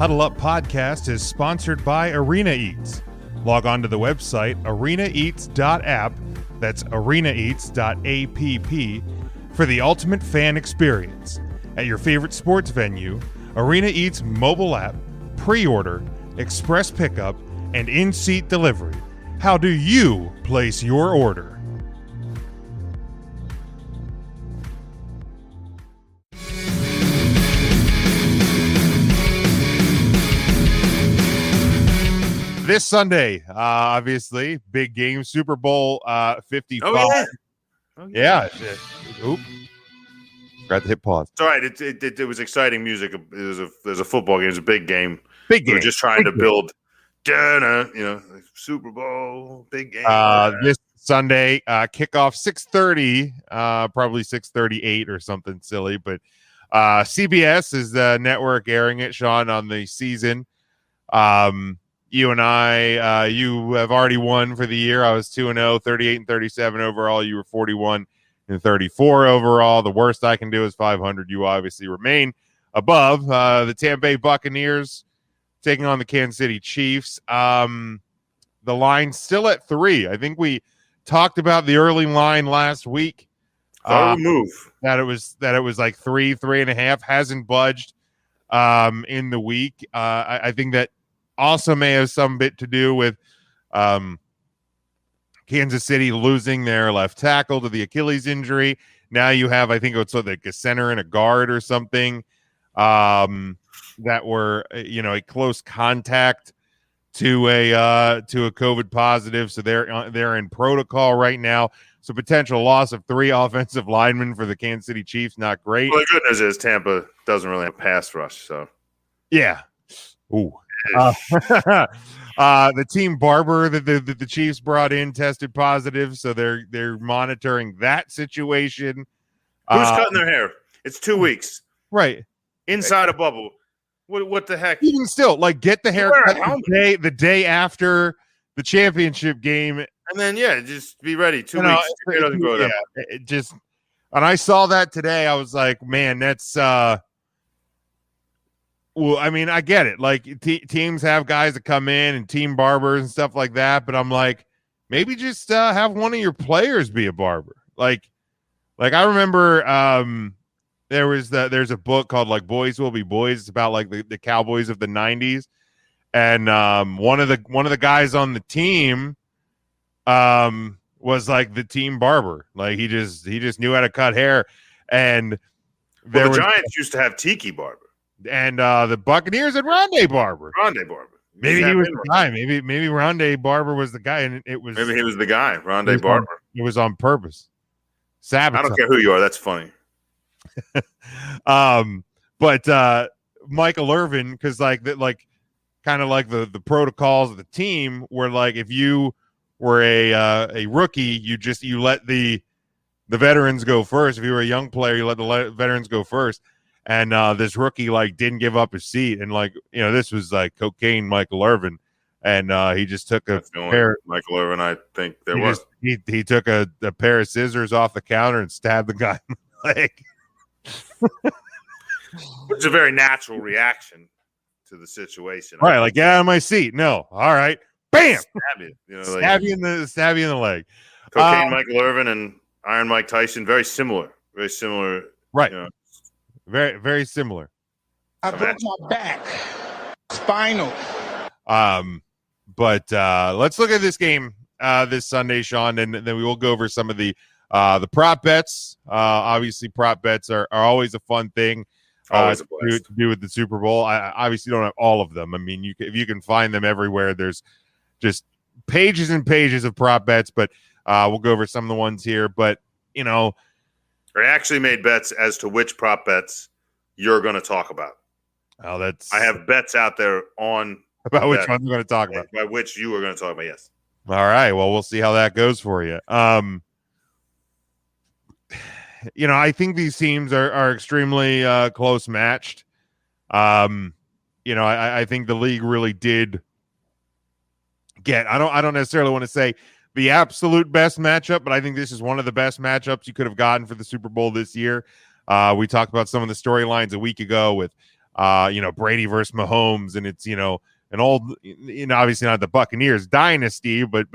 Huddle Up Podcast is sponsored by Arena Eats. Log on to the website arenaeats.app, that's arenaeats.app, for the ultimate fan experience. At your favorite sports venue, Arena Eats mobile app, pre-order, express pickup, and in-seat delivery. How do you place your order? This Sunday, obviously, big game, Super Bowl 55. Oh, yeah. Oop. Forgot to hit pause. It's all right. It was exciting music. There's a football game. It's a big game. Big game. We're just trying to build, Super Bowl, big game. This Sunday, kickoff 6:30, probably 6:38 or something silly. But CBS is the network airing it, Sean, on the season. You and I, you have already won for the year. I was 2-0, 38-37 overall. You were 41-34 overall. The worst I can do is 500. You obviously remain above. The Tampa Bay Buccaneers taking on the Kansas City Chiefs. The line's still at 3. I think we talked about the early line last week. Move that it was like 3.5. Hasn't budged in the week. I think that also may have some bit to do with Kansas City losing their left tackle to the Achilles injury. Now you have, I think it's like a center and a guard or something that were, a close contact to a COVID positive. So they're in protocol right now. So potential loss of 3 offensive linemen for the Kansas City Chiefs. Not great. Well, the good news is Tampa doesn't really have a pass rush. So yeah. Ooh. The team barber that the Chiefs brought in tested positive, so they're monitoring that situation. Who's cutting their hair? It's 2 weeks, right? Inside a bubble. What the heck? Even still, get the haircut the day after the championship game, and then just be ready. 2 weeks. It doesn't grow that much. It just, and I saw that today. I was like, man, that's. Well, I mean, I get it. Teams have guys that come in and team barbers and stuff like that. But I'm like, maybe just have one of your players be a barber. Like I remember there's a book called Boys Will Be Boys. It's about the Cowboys of the 90s. And one of the guys on the team was the team barber. He just knew how to cut hair. And the Giants used to have Tiki Barber. And the Buccaneers had Rondé Barber. Maybe he was the guy. Maybe Rondé Barber was the guy, and it was maybe he was the guy. Rondé Barber. It was on purpose. Sabotage. I don't care who you are. That's funny. But Michael Irvin, because the protocols of the team were if you were a rookie, you let the veterans go first. If you were a young player, you let the veterans go first. And this rookie didn't give up his seat, and this was cocaine Michael Irvin, and he just took a pair. Michael Irvin, I think there was. He took a pair of scissors off the counter and stabbed the guy in the leg. It's a very natural reaction to the situation, right? Get out of my seat. No, all right, bam, stab you. Stab you in the leg. Cocaine Michael Irvin and Iron Mike Tyson, very similar, right? Very, very similar. I broke my back. Spinal. But let's look at this game this Sunday, Sean, and then we will go over some of the prop bets. Obviously, prop bets are always a fun thing to do with the Super Bowl. I obviously don't have all of them. I mean, if you can find them everywhere, there's just pages and pages of prop bets, but we'll go over some of the ones here. But, I actually made bets as to which prop bets you're going to talk about. Oh, I have bets out there on about which one I'm going to talk about. By which you are going to talk about, yes. All right. Well, we'll see how that goes for you. I think these teams are extremely close matched. I think the league really did get. I don't necessarily want to say the absolute best matchup, but I think this is one of the best matchups you could have gotten for the Super Bowl this year. We talked about some of the storylines a week ago with Brady versus Mahomes, and it's, an old, obviously not the Buccaneers dynasty, but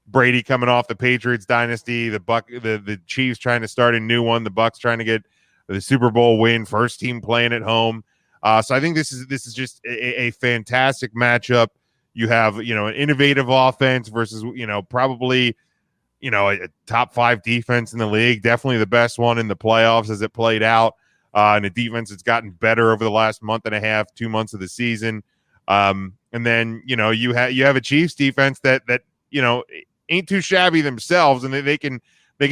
Brady coming off the Patriots dynasty, the Chiefs trying to start a new one, the Bucs trying to get the Super Bowl win, first team playing at home. So I think this is just a fantastic matchup. You have, an innovative offense versus, probably, a top 5 defense in the league, definitely the best one in the playoffs as it played out. And a defense that's gotten better over the last month and a half, 2 months of the season. And then, you have a Chiefs defense that ain't too shabby themselves, and they can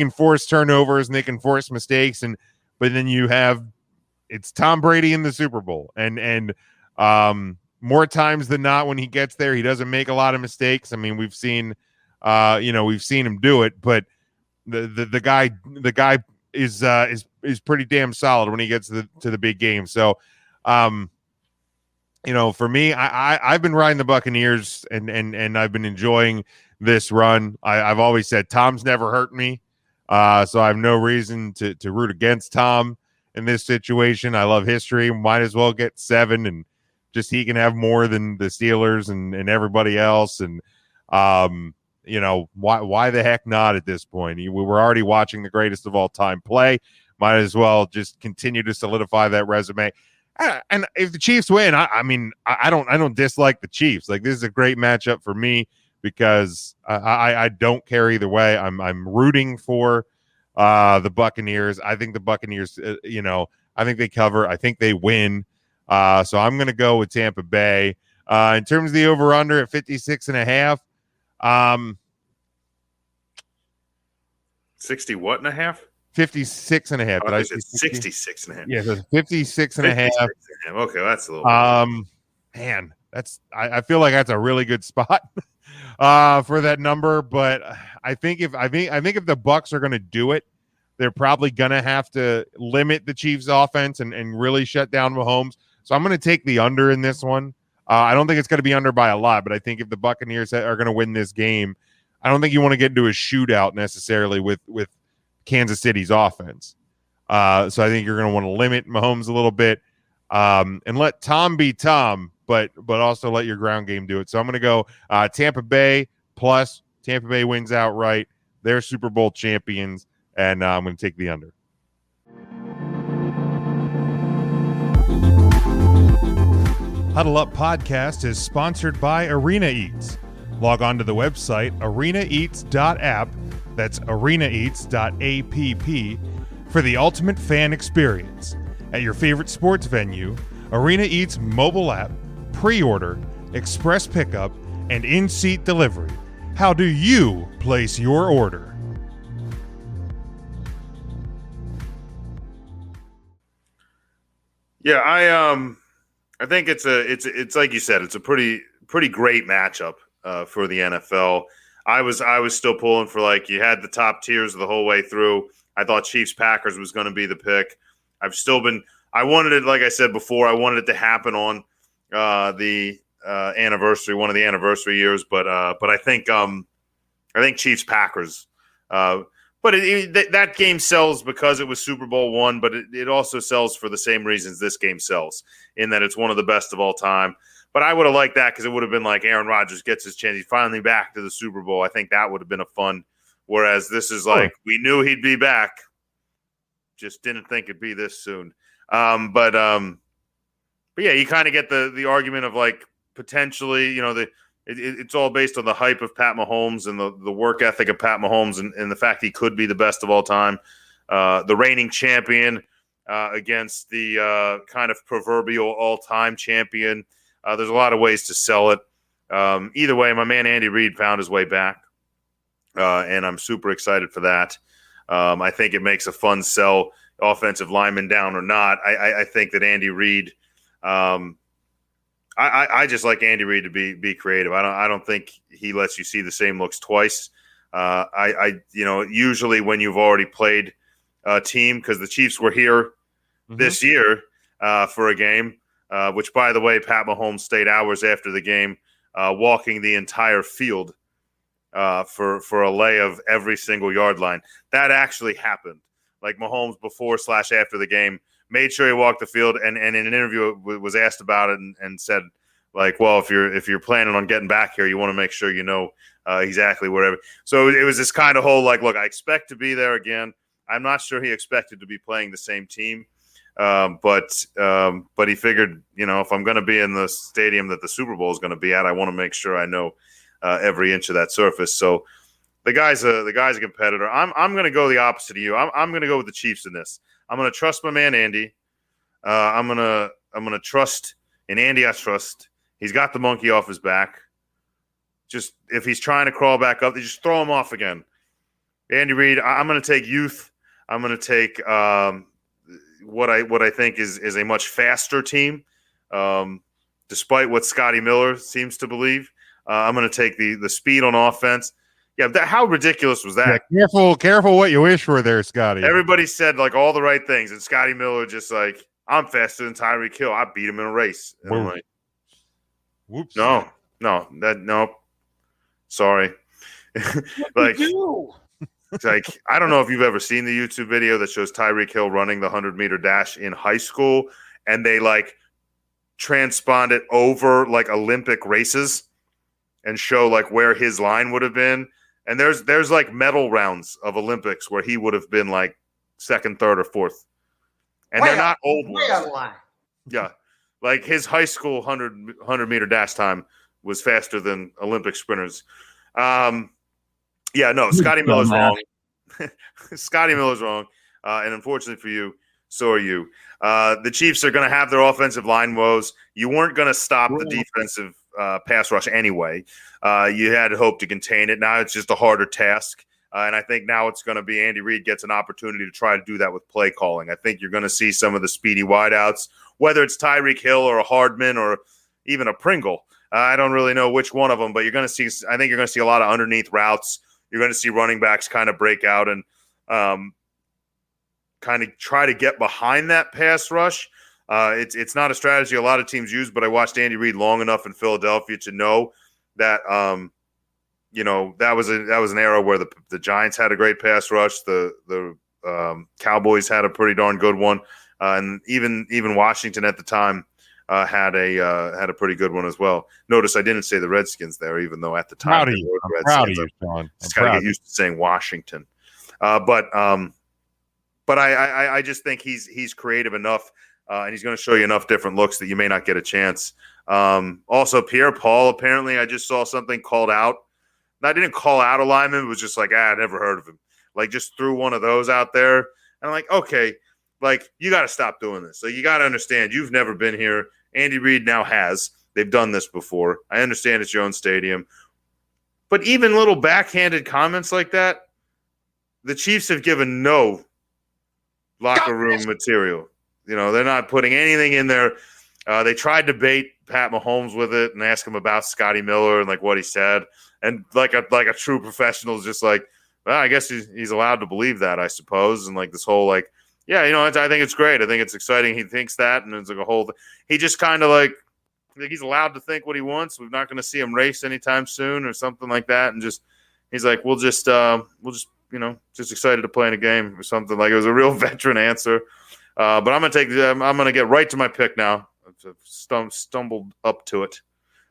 force turnovers and they can force mistakes, but then it's Tom Brady in the Super Bowl, and more times than not when he gets there, he doesn't make a lot of mistakes. I mean, we've seen him do it, but the guy is pretty damn solid when he gets to the big game. So, for me, I've been riding the Buccaneers, and I've been enjoying this run. I've always said Tom's never hurt me, so I have no reason to root against Tom in this situation. I love history. Might as well get 7, and just he can have more than the Steelers and everybody else. And why the heck not at this point? We were already watching the greatest of all time play. Might as well just continue to solidify that resume. And if the Chiefs win, I don't dislike the Chiefs. Like, this is a great matchup for me, because I don't care either way. I'm rooting for the Buccaneers. I think the Buccaneers, I think they cover. I think they win. So I'm going to go with Tampa Bay. In terms of the over-under at 56.5. 60 what and a half? 56.5. I said 66.5. Yeah, so 56.5. Okay, that's a little man, I feel like that's a really good spot for that number. But I think if the Bucs are going to do it, they're probably going to have to limit the Chiefs' offense and really shut down Mahomes. So I'm going to take the under in this one. I don't think it's going to be under by a lot, but I think if the Buccaneers are going to win this game, I don't think you want to get into a shootout necessarily with Kansas City's offense. So I think you're going to want to limit Mahomes a little bit, and let Tom be Tom, but also let your ground game do it. So I'm going to go Tampa Bay plus. Tampa Bay wins outright. They're Super Bowl champions, and I'm going to take the under. Huddle Up Podcast is sponsored by Arena Eats. Log on to the website arenaeats.app, that's arenaeats.app, for the ultimate fan experience. At your favorite sports venue, Arena Eats mobile app, pre-order, express pickup, and in-seat delivery. How do you place your order? Yeah, I think it's like you said, it's a pretty great matchup for the NFL. I was still pulling for, like, you had the top tiers the whole way through. I thought Chiefs Packers was going to be the pick. I wanted it, like I said before, I wanted it to happen on the anniversary, one of the anniversary years, but I think Chiefs Packers. But that game sells because it was Super Bowl I, but it also sells for the same reasons this game sells, in that it's one of the best of all time. But I would have liked that, because it would have been like Aaron Rodgers gets his chance. He's finally back to the Super Bowl. I think that would have been a fun. Whereas this is like, we knew he'd be back, just didn't think it'd be this soon. But yeah, you kind of get the argument of, like, potentially, it's all based on the hype of Pat Mahomes and the work ethic of Pat Mahomes and the fact he could be the best of all time. The reigning champion against the kind of proverbial all-time champion. There's a lot of ways to sell it. Either way, my man Andy Reid found his way back, and I'm super excited for that. I think it makes a fun sell, offensive lineman down or not. I think that Andy Reid I just like Andy Reid to be creative. I don't think he lets you see the same looks twice. Usually when you've already played a team, because the Chiefs were here this year for a game, which, by the way, Pat Mahomes stayed hours after the game, walking the entire field for a lay of every single yard line. That actually happened. Like, Mahomes before/after the game made sure he walked the field, and in an interview was asked about it and said, like, well, if you're planning on getting back here, you want to make sure you know exactly wherever. So it was this kind of whole like, look, I expect to be there again. I'm not sure he expected to be playing the same team, but he figured, if I'm going to be in the stadium that the Super Bowl is going to be at, I want to make sure I know every inch of that surface. So the guy's a competitor. I'm going to go the opposite of you. I'm going to go with the Chiefs in this. I'm going to trust my man Andy. I'm going to trust in Andy. I trust. He's got the monkey off his back. Just if he's trying to crawl back up, they just throw him off again. Andy Reid. I'm going to take youth. I'm going to take what I think is a much faster team, despite what Scotty Miller seems to believe. I'm going to take the speed on offense. Yeah, how ridiculous was that? Yeah, careful what you wish for there, Scotty. Everybody said like all the right things, and Scotty Miller just like, I'm faster than Tyreek Hill. I beat him in a race. And I'm like, whoops. No. Sorry. Like, it's like, I don't know if you've ever seen the YouTube video that shows Tyreek Hill running the 100-meter dash in high school, and they like transpond it over like Olympic races and show like where his line would have been. And there's like medal rounds of Olympics where he would have been like second, third, or fourth. And they're not old ones. Yeah. Like his high school 100-meter dash time was faster than Olympic sprinters. Scotty Miller's wrong. Scotty Miller's wrong. And unfortunately for you, so are you. The Chiefs are going to have their offensive line woes. You weren't going to stop the defensive pass rush anyway. You had hoped to contain it. Now it's just a harder task. And I think now it's going to be Andy Reid gets an opportunity to try to do that with play calling. I think you're going to see some of the speedy wideouts, whether it's Tyreek Hill or a Hardman or even a Pringle. I don't really know which one of them, but I think you're going to see a lot of underneath routes. You're going to see running backs kind of break out and kind of try to get behind that pass rush. It's not a strategy a lot of teams use, but I watched Andy Reid long enough in Philadelphia to know that that was an era where the Giants had a great pass rush. The Cowboys had a pretty darn good one, and even Washington at the time had a pretty good one as well. Notice I didn't say the Redskins there, even though at the time I'm proud of you, Sean. Just got to get used to saying Washington. But I just think he's creative enough, and he's going to show you enough different looks that you may not get a chance. Also, Pierre-Paul, apparently I just saw something called out. I didn't call out a lineman. It was just like, I never heard of him. Like, just threw one of those out there. And I'm like, okay, like, you got to stop doing this. Like, you got to understand, you've never been here. Andy Reid now has. They've done this before. I understand it's your own stadium. But even little backhanded comments like that, the Chiefs have given no locker room material. They're not putting anything in there. They tried to bait Pat Mahomes with it and ask him about Scotty Miller and like what he said. And like a true professional is just like, well, I guess he's allowed to believe that, I suppose. And like this whole like, yeah, I think it's great. I think it's exciting. He thinks that, and it's like a whole thing. He just kind of like he's allowed to think what he wants. We're not going to see him race anytime soon or something like that. And just he's like, we'll just just excited to play in a game or something. Like it was a real veteran answer. But I'm gonna get right to my pick now. I've stumbled up to it,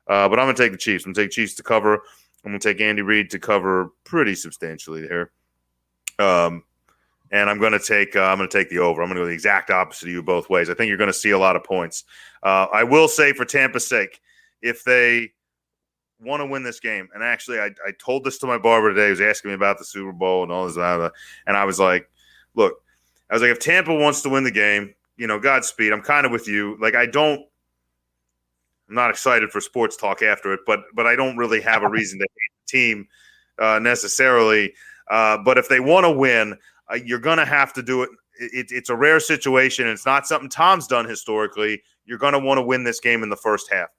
but I'm gonna take the Chiefs. I'm gonna take Chiefs to cover. I'm gonna take Andy Reid to cover pretty substantially here. And I'm gonna take the over. I'm gonna go the exact opposite of you both ways. I think you're gonna see a lot of points. I will say for Tampa's sake, if they want to win this game, and actually I told this to my barber today. He was asking me about the Super Bowl and all this, and I was like, look, if Tampa wants to win the game, Godspeed. I'm kind of with you. Like I'm not excited for sports talk after it, but I don't really have a reason to hate the team necessarily. But if they want to win, you're going to have to do it. It's a rare situation. And it's not something Tom's done historically. You're going to want to win this game in the first half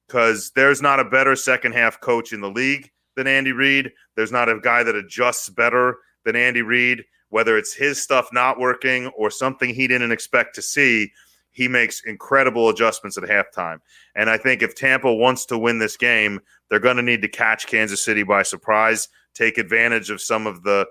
because there's not a better second half coach in the league than Andy Reid. There's not a guy that adjusts better than Andy Reid. Whether it's his stuff not working or something he didn't expect to see, he makes incredible adjustments at halftime. And I think if Tampa wants to win this game, they're going to need to catch Kansas City by surprise, take advantage of some of the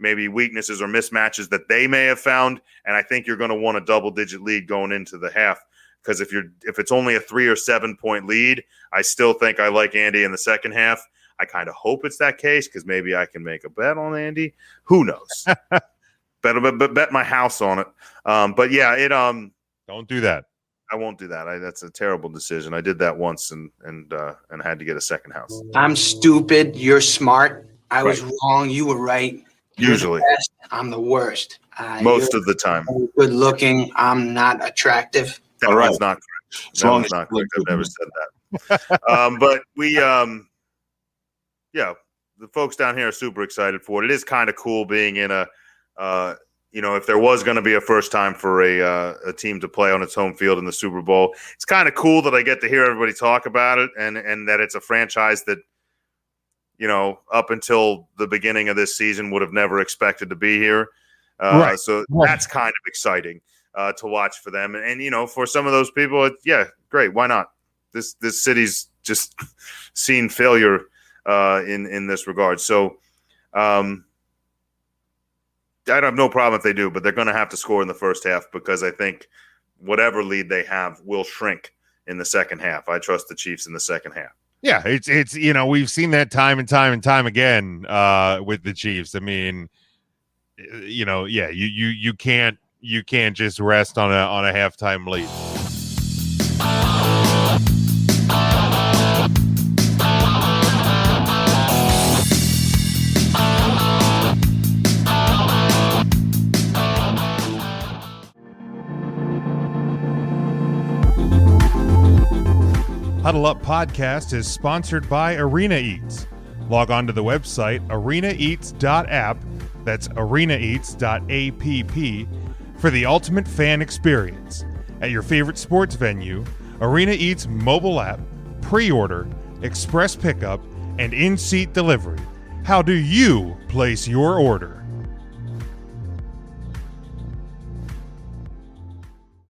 maybe weaknesses or mismatches that they may have found. And I think you're going to want a double-digit lead going into the half, because if it's only a 3 or 7 point lead, I still think I like Andy in the second half. I kind of hope it's that case, because maybe I can make a bet on Andy. Who knows? bet my house on it. But yeah, don't do that. I won't do that. That's a terrible decision. I did that once and had to get a second house. I'm stupid. You're smart. I was wrong. You were right. You're Usually. the best. I'm the worst. Most of the time. Good looking. I'm not attractive. That one's not correct. That one's not correct. I've never said that. But we, the folks down here are super excited for it. It is kind of cool being in a, if there was going to be a first time for a team to play on its home field in the Super Bowl, it's kind of cool that I get to hear everybody talk about it, and that it's a franchise that, up until the beginning of this season would have never expected to be here. So that's kind of exciting to watch for them. And for some of those people, great. Why not? This city's just seen failure in this regard. So I have no problem if they do, but they're going to have to score in the first half, because I think whatever lead they have will shrink in the second half. I trust the Chiefs in the second half. Yeah, it's we've seen that time and time and time again with the Chiefs. I mean, you can't just rest on a halftime lead. Huddle Up Podcast is sponsored by Arena Eats. Log on to the website arenaeats.app, that's arenaeats.app, for the ultimate fan experience. At your favorite sports venue, Arena Eats mobile app, pre-order, express pickup, and in-seat delivery. How do you place your order?